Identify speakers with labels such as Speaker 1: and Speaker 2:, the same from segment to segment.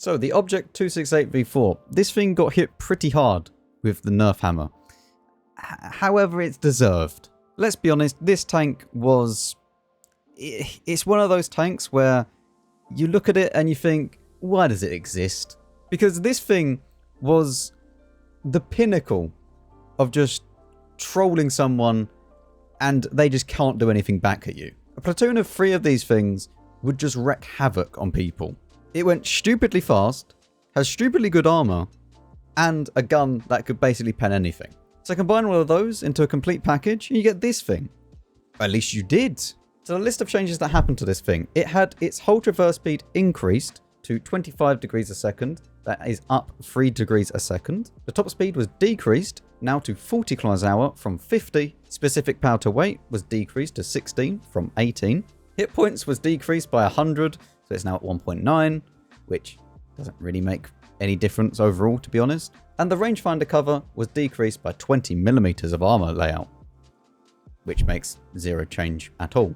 Speaker 1: So the Object 268v4, this thing got hit pretty hard with the Nerf hammer. However, it's deserved. Let's be honest, this tank was... It's one of those tanks where you look at it and you think, why does it exist? Because this thing was the pinnacle of just trolling someone and they just can't do anything back at you. A platoon of 3 of these things would just wreak havoc on people. It went stupidly fast, has stupidly good armor, and a gun that could basically pen anything. So combine all of those into a complete package and you get this thing. At least you did. So the list of changes that happened to this thing. It had its whole traverse speed increased to 25 degrees a second. That is up 3 degrees a second. The top speed was decreased now to 40 kilometers an hour from 50. Specific power to weight was decreased to 16 from 18. Hit points was decreased by 100, so it's now at 1.9, which doesn't really make any difference overall, to be honest. And the rangefinder cover was decreased by 20 millimeters of armor layout, which makes 0 change at all.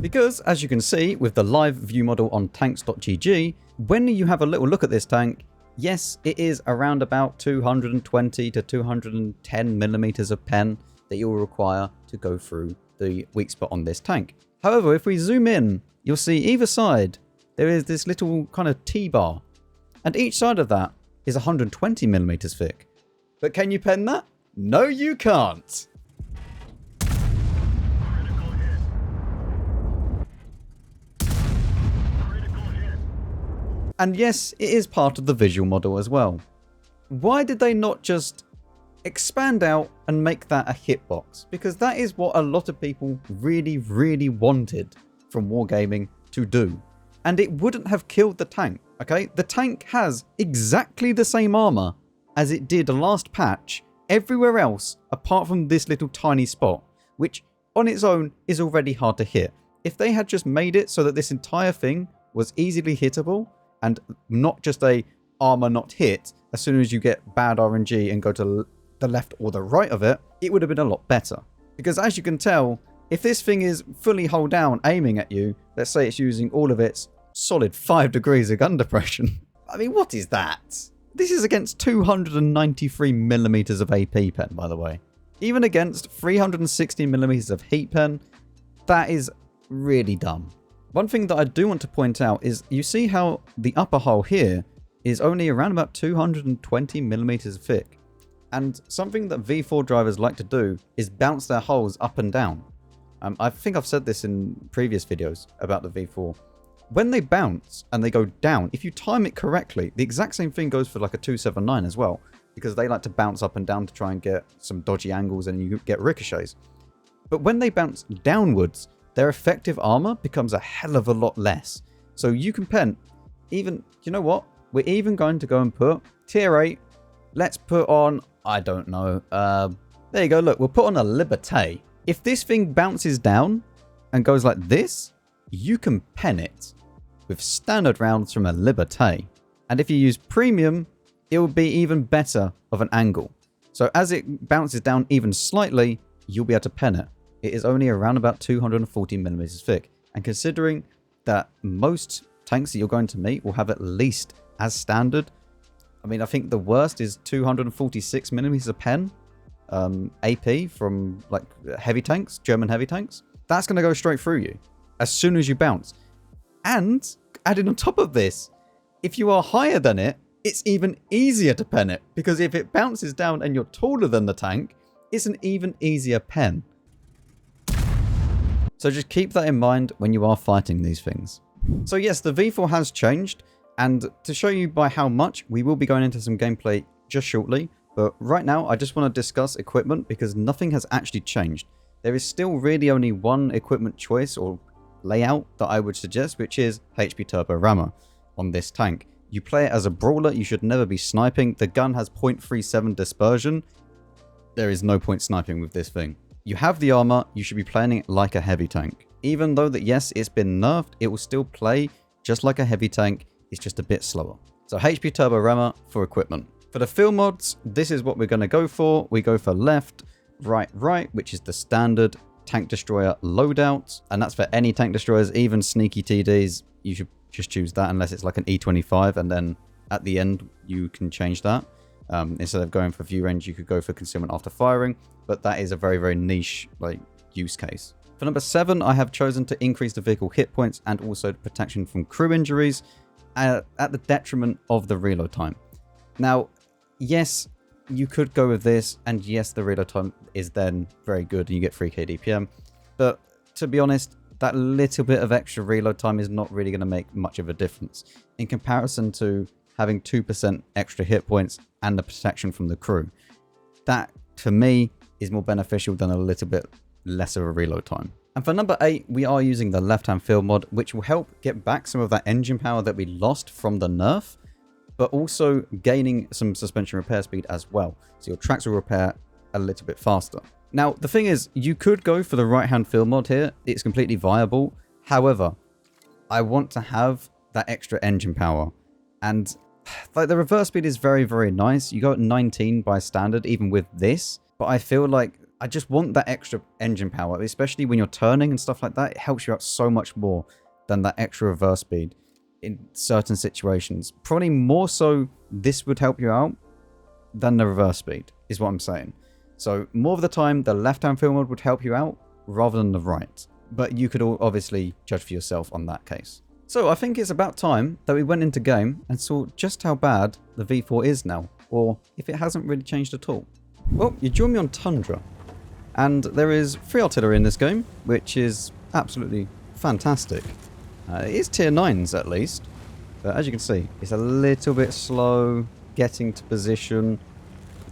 Speaker 1: Because, as you can see with the live view model on tanks.gg, when you have a little look at this tank, yes, it is around about 220 to 210 millimeters of pen that you will require to go through the weak spot on this tank. However, if we zoom in, you'll see either side there is this little kind of T-bar, and each side of that is 120 millimeters thick. But can you pen that? No, you can't. And yes, it is part of the visual model as well. Why did they not just expand out and make that a hitbox? Because that is what a lot of people really, really wanted from Wargaming to do. And it wouldn't have killed the tank, okay? The tank has exactly the same armor as it did last patch everywhere else apart from this little tiny spot, which on its own is already hard to hit. If they had just made it so that this entire thing was easily hittable, and not just a armor not hit as soon as you get bad RNG and go to the left or the right of it, it would have been a lot better. Because as you can tell, if this thing is fully hold down aiming at you, let's say it's using all of its solid 5 degrees of gun depression. I mean, what is that? This is against 293 millimeters of AP pen, by the way. Even against 360 millimeters of heat pen, that is really dumb. One thing that I do want to point out is you see how the upper hull here is only around about 220 millimeters thick. And something that V4 drivers like to do is bounce their hulls up and down. I think I've said this in previous videos about the V4. When they bounce and they go down, if you time it correctly, the exact same thing goes for like a 279 as well, because they like to bounce up and down to try and get some dodgy angles and you get ricochets. But when they bounce downwards, their effective armor becomes a hell of a lot less. So you can pen, even, you know what? We're even going to go and put tier 8. Let's put on, I don't know. There you go. Look, we'll put on a Liberté. If this thing bounces down and goes like this, you can pen it with standard rounds from a Liberté. And if you use premium, it will be even better of an angle. So as it bounces down even slightly, you'll be able to pen it. It is only around about 240 millimeters thick. And considering that most tanks that you're going to meet will have at least as standard, I mean, I think the worst is 246 millimeters of pen, AP from like heavy tanks, German heavy tanks. That's going to go straight through you as soon as you bounce. And added on top of this, if you are higher than it, it's even easier to pen it, because if it bounces down and you're taller than the tank, it's an even easier pen. So just keep that in mind when you are fighting these things. So yes, the V4 has changed, and to show you by how much, we will be going into some gameplay just shortly. But right now, I just want to discuss equipment because nothing has actually changed. There is still really only one equipment choice or layout that I would suggest, which is HP Turbo Rammer on this tank. You play it as a brawler, you should never be sniping. The gun has 0.37 dispersion. There is no point sniping with this thing. You have the armor, you should be playing it like a heavy tank. Even though that, yes, it's been nerfed, it will still play just like a heavy tank. It's just a bit slower. So HP Turbo Rammer for equipment. For the field mods, this is what we're going to go for. We go for left, right, which is the standard tank destroyer loadout. And that's for any tank destroyers, even sneaky TDs. You should just choose that unless it's like an E25, and then at the end, you can change that. Instead of going for view range, you could go for concealment after firing, but that is a very, very niche like use case. For number 7, I have chosen to increase the vehicle hit points and also protection from crew injuries at the detriment of the reload time. Now, yes, you could go with this, and yes, the reload time is then very good and you get 3k DPM, but to be honest, that little bit of extra reload time is not really going to make much of a difference in comparison to having 2% extra hit points and the protection from the crew. That, for me, is more beneficial than a little bit less of a reload time. And for number 8, we are using the left-hand field mod, which will help get back some of that engine power that we lost from the nerf, but also gaining some suspension repair speed as well. So your tracks will repair a little bit faster. Now, the thing is, you could go for the right-hand field mod here. It's completely viable. However, I want to have that extra engine power. And like the reverse speed is very, very nice. You go at 19 by standard, even with this. But I feel like I just want that extra engine power, especially when you're turning and stuff like that. It helps you out so much more than that extra reverse speed in certain situations. Probably more so this would help you out than the reverse speed, is what I'm saying. So more of the time, the left-hand field mod would help you out rather than the right. But you could all obviously judge for yourself on that case. So I think it's about time that we went into game and saw just how bad the V4 is now, or if it hasn't really changed at all. Well, you join me on Tundra, and there is 3 artillery in this game, which is absolutely fantastic. It is tier 9s at least, but as you can see, it's a little bit slow getting to position.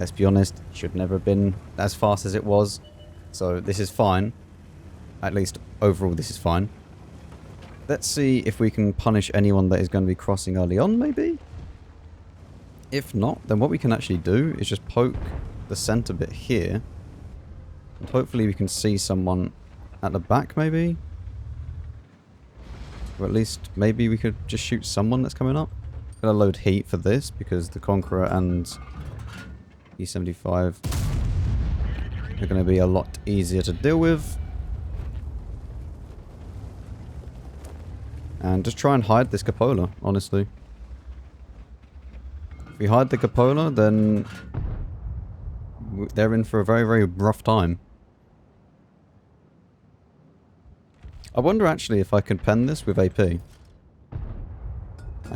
Speaker 1: Let's be honest, it should never have been as fast as it was, so this is fine. At least overall this is fine. Let's see if we can punish anyone that is going to be crossing early on, maybe? If not, then what we can actually do is just poke the center bit here. And hopefully we can see someone at the back, maybe? Or at least maybe we could just shoot someone that's coming up. I'm going to load heat for this because the Conqueror and E75 are going to be a lot easier to deal with. And just try and hide this cupola, honestly. If we hide the cupola, then they're in for a very, very rough time. I wonder actually if I can pen this with AP. I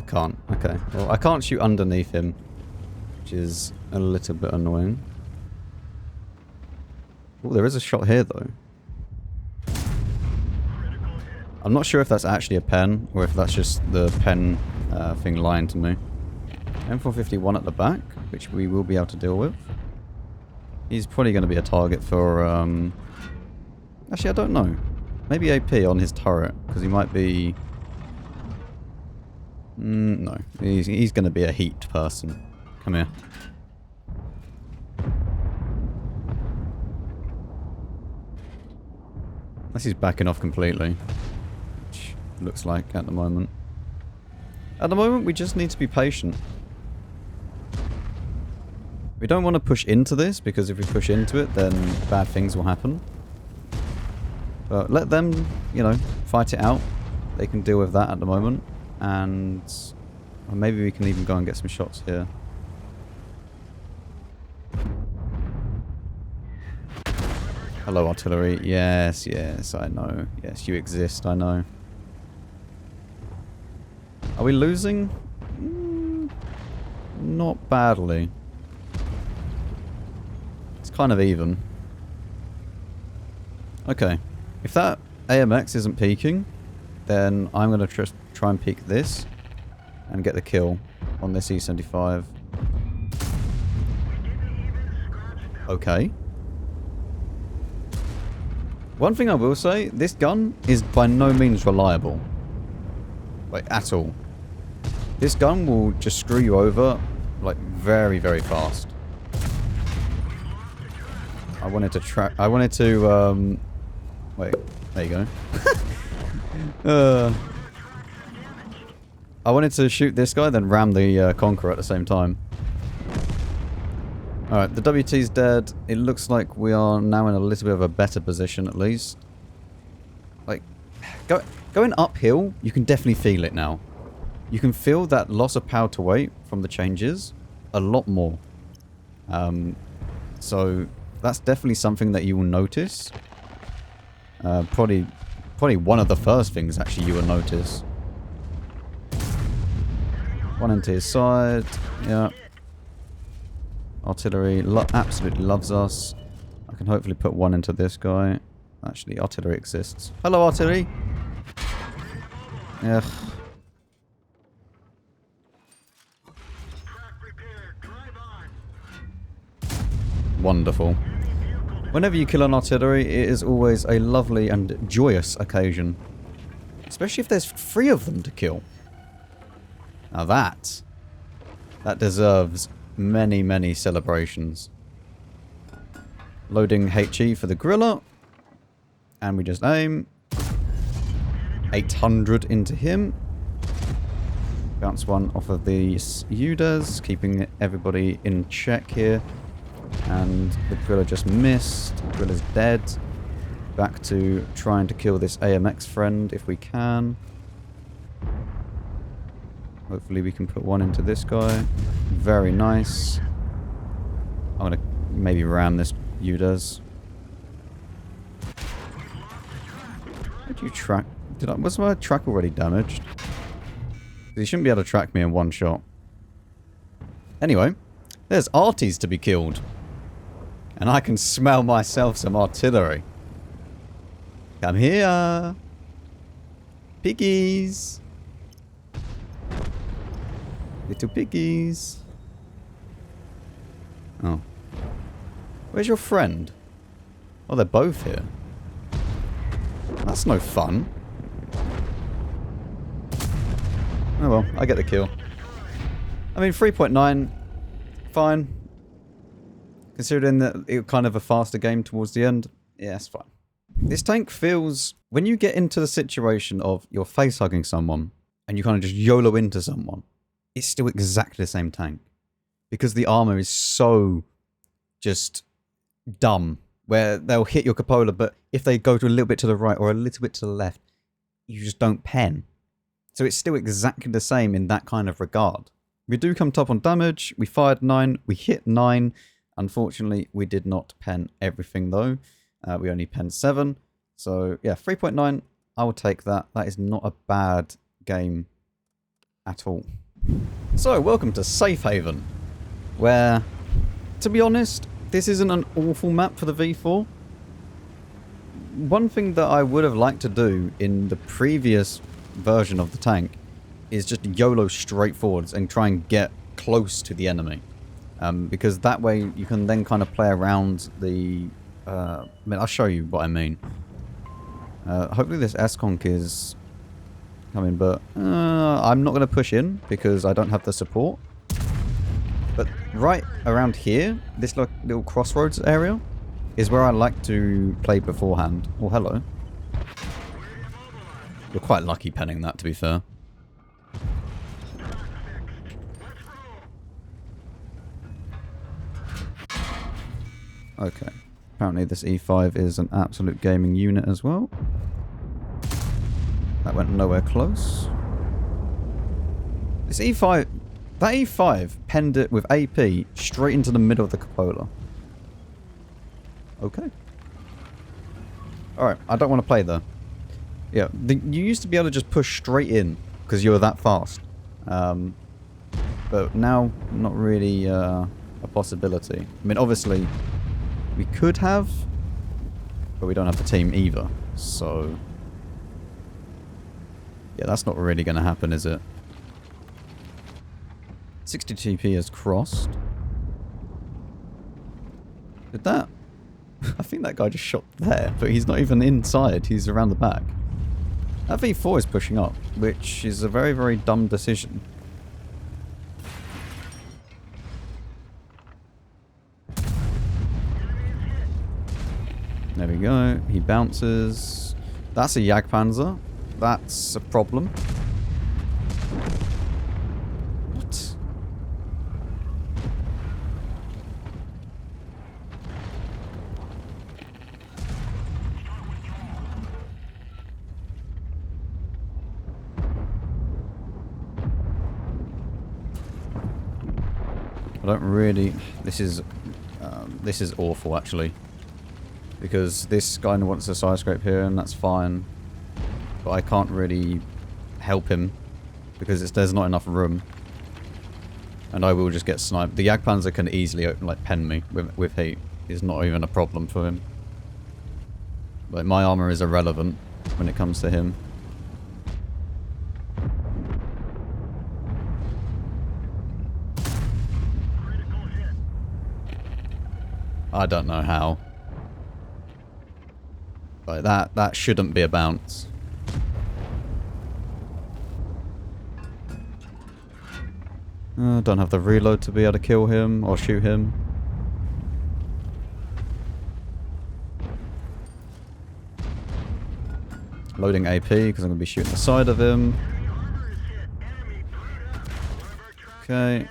Speaker 1: can't. Okay. Well, I can't shoot underneath him, which is a little bit annoying. Oh, there is a shot here, though. I'm not sure if that's actually a pen, or if that's just the pen thing lying to me. M451 at the back, which we will be able to deal with. He's probably going to be a target for... Actually, I don't know. Maybe AP on his turret, because he might be... no, he's going to be a heat person. Come here. Unless he's backing off completely. Which looks like at the moment. At the moment, we just need to be patient. We don't want to push into this, because if we push into it, then bad things will happen. But let them, you know, fight it out. They can deal with that at the moment. And or maybe we can even go and get some shots here. Hello, artillery. Yes, yes, I know. Yes, you exist, I know. Are we losing? Not badly. It's kind of even. Okay. If that AMX isn't peeking, then I'm going to try and peek this and get the kill on this E75. Okay. One thing I will say, this gun is by no means reliable. Like, at all. This gun will just screw you over, like, very, very fast. I wanted to wait, there you go. I wanted to shoot this guy, then ram the Conqueror at the same time. Alright, the WT's dead. It looks like we are now in a little bit of a better position, at least. Like, going uphill, you can definitely feel it now. you can feel that loss of power to weight from the changes a lot more. So that's definitely something that you will notice. Probably one of the first things actually you will notice. One into his side. Yeah. Artillery absolutely loves us. I can hopefully put one into this guy. Actually, artillery exists. Hello, artillery. Ugh. Wonderful. Whenever you kill an artillery, it is always a lovely and joyous occasion. Especially if there's 3 of them to kill. Now that deserves many, many celebrations. Loading HE for the gorilla. And we just aim. 800 into him. Bounce one off of the UDAs, keeping everybody in check here. And the gorilla just missed. The gorilla's dead. Back to trying to kill this AMX friend if we can. Hopefully we can put one into this guy. Very nice. I'm going to maybe ram this UDAs. Did you track? Was my track already damaged? You shouldn't be able to track me in one shot. Anyway, there's arties to be killed. And I can smell myself some artillery. Come here. Piggies. Little piggies. Oh. Where's your friend? Oh, they're both here. That's no fun. Oh well, I get the kill. I mean, 3.9, fine. Considering that it was kind of a faster game towards the end, yeah, it's fine. This tank feels, when you get into the situation of you're face-hugging someone, and you kind of just YOLO into someone, it's still exactly the same tank. Because the armor is so just dumb, where they'll hit your cupola, but if they go to a little bit to the right or a little bit to the left, you just don't pen. So it's still exactly the same in that kind of regard. We do come top on damage. We fired 9. We hit 9. Unfortunately, we did not pen everything though. We only penned 7. So yeah, 3.9. I will take that. That is not a bad game at all. So welcome to Safe Haven, where, to be honest, this isn't an awful map for the V4. One thing that I would have liked to do in the previous version of the tank is just YOLO straight forwards and try and get close to the enemy. Because that way you can then kind of play around the... I mean, I'll show you what I mean. Hopefully this S-Conk is coming, but I'm not going to push in because I don't have the support. But right around here, this little crossroads area, is where I like to play beforehand. Oh, hello. You're quite lucky penning that, to be fair. Okay. Apparently this E5 is an absolute gaming unit as well. That went nowhere close. This E5... That E5 penned it with AP straight into the middle of the cupola. Okay. Alright, I don't want to play there. Yeah, you used to be able to just push straight in because you were that fast. But now, not really a possibility. I mean, obviously, we could have, but we don't have the team either. So, yeah, that's not really going to happen, is it? 60 TP has crossed. Did that? I think that guy just shot there, but he's not even inside. He's around the back. That V4 is pushing up, which is a very, very dumb decision. There we go. He bounces. That's a Jagdpanzer. That's a problem. What? don't really... This is awful, actually. Because this guy wants a side scrape here, and that's fine. But I can't really help him. Because there's not enough room. And I will just get sniped. The Jagdpanzer can easily pen me with heat. It's not even a problem for him. Like, my armor is irrelevant when it comes to him. I don't know how. Like, that shouldn't be a bounce. Don't have the reload to be able to kill him or shoot him. Loading AP because I'm going to be shooting the side of him. Okay.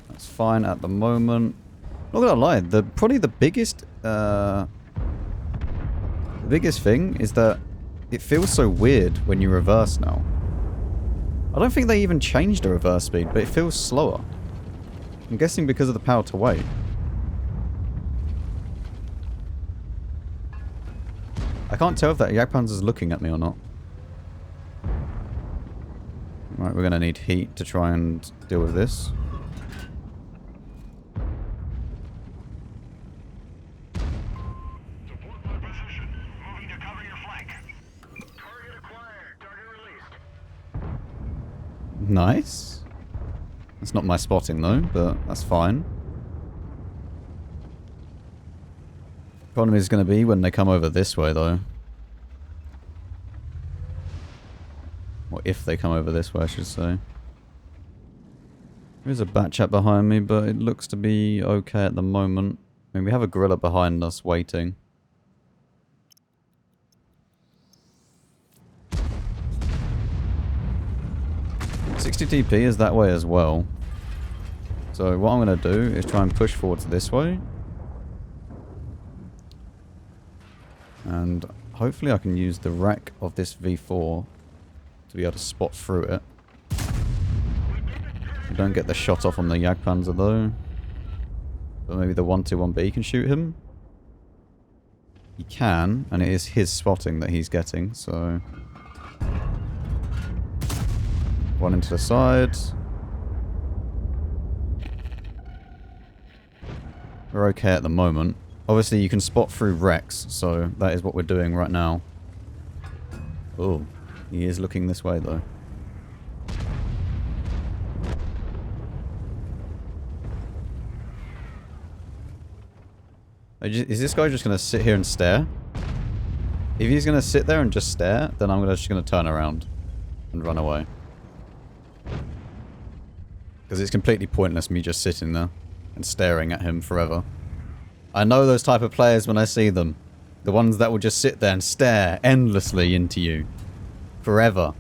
Speaker 1: That's fine at the moment. Not gonna lie, probably the biggest thing is that it feels so weird when you reverse now. I don't think they even changed the reverse speed, but it feels slower. I'm guessing because of the power to weight. I can't tell if that Jagdpanzer's looking at me or not. Right, we're gonna need heat to try and deal with this. Nice. That's not my spotting though, but that's fine. Problem is going to be when they come over this way though. Or if they come over this way, I should say. There's a bat chat behind me, but it looks to be okay at the moment. I mean, we have a gorilla behind us waiting. .60 TP is that way as well. So what I'm going to do is try and push forwards this way. And hopefully I can use the rack of this V4 to be able to spot through it. We don't get the shot off on the Jagdpanzer though. But maybe the 121B can shoot him. He can, and it is his spotting that he's getting, so... One into the side. We're okay at the moment. Obviously you can spot through wrecks, so that is what we're doing right now. Oh, he is looking this way though. Is this guy just going to sit here and stare? If he's going to sit there and just stare, then I'm just going to turn around and run away. Because it's completely pointless me just sitting there and staring at him forever. I know those type of players when I see them. The ones that will just sit there and stare endlessly into you. Forever.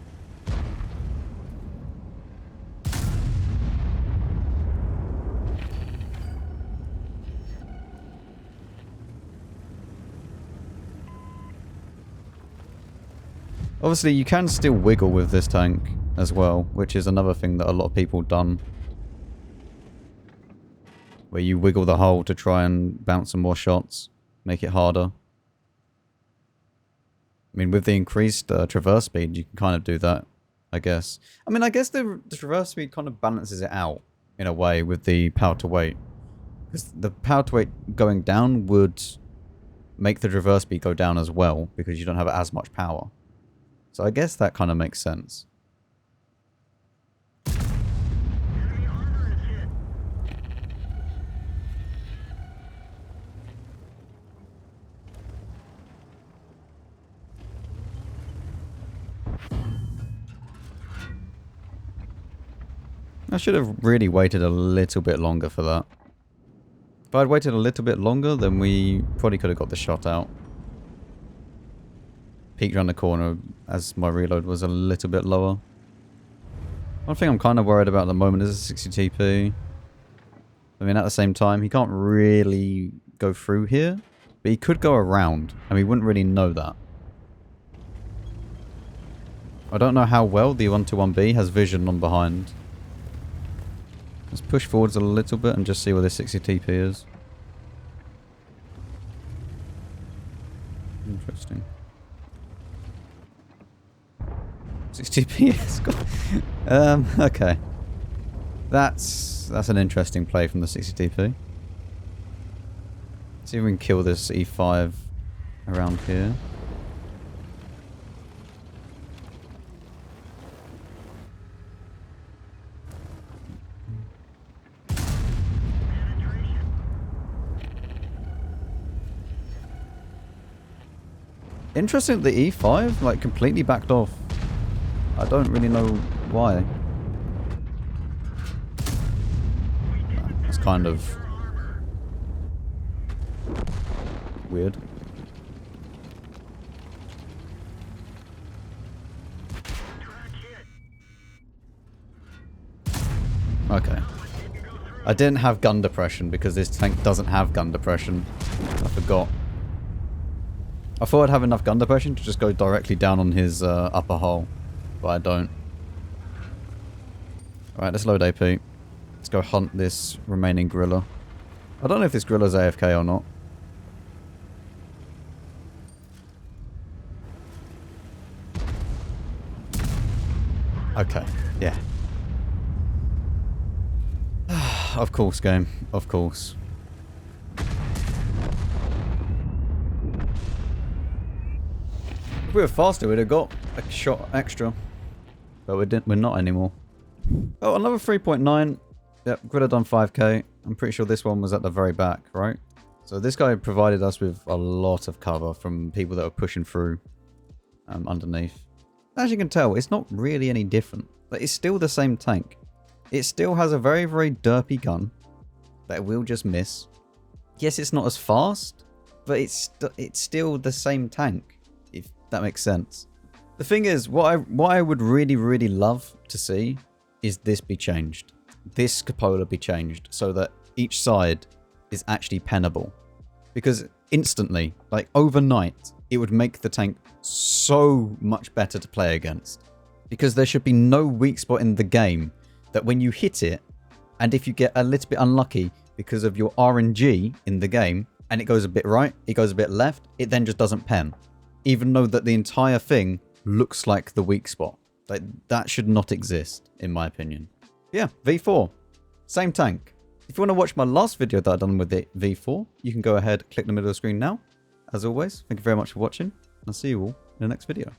Speaker 1: Obviously, you can still wiggle with this tank as well, which is another thing that a lot of people done. Where you wiggle the hull to try and bounce some more shots, make it harder. I mean, with the increased traverse speed, you can kind of do that, I guess. I mean, I guess the traverse speed kind of balances it out, in a way, with the power to weight. Because the power to weight going down would make the traverse speed go down as well, because you don't have as much power. So I guess that kind of makes sense. I should have really waited a little bit longer for that. If I'd waited a little bit longer, then we probably could have got the shot out. Peeked around the corner as my reload was a little bit lower. One thing I'm kind of worried about at the moment is a 60 TP. I mean, at the same time, he can't really go through here, but he could go around, and we wouldn't really know that. I don't know how well the 121B has vision on behind. Let's push forwards a little bit and just see where this 60 TP is. Interesting. 60 TP. Okay. That's an interesting play from the 60 TP. See if we can kill this E5 around here. Interesting that the E5 like completely backed off. I don't really know why. That's kind of weird. Okay. I didn't have gun depression because this tank doesn't have gun depression. I forgot. I thought I'd have enough gun depression to just go directly down on his upper hull, but I don't. Alright, let's load AP. Let's go hunt this remaining gorilla. I don't know if this gorilla's AFK or not. Okay, yeah. Of course, game. Of course. If we were faster, we'd have got a shot extra. But we're not anymore. Oh, another 3.9. Yep, gorilla done 5k. I'm pretty sure this one was at the very back, right? So this guy provided us with a lot of cover from people that were pushing through underneath. As you can tell, it's not really any different. But it's still the same tank. It still has a very, very derpy gun that will just miss. Yes, it's not as fast, but it's still the same tank, if that makes sense. The thing is, what I would really, really love to see is this be changed. This cupola be changed so that each side is actually pennable. Because instantly, like overnight, it would make the tank so much better to play against. Because there should be no weak spot in the game that when you hit it, and if you get a little bit unlucky because of your RNG in the game, and it goes a bit right, it goes a bit left, it then just doesn't pen. Even though that the entire thing looks like the weak spot. Like, that should not exist, in my opinion. Yeah, V4. Same tank. If you want to watch my last video that I've done with the V4, you can go ahead, click the middle of the screen now. As always, thank you very much for watching, and I'll see you all in the next video.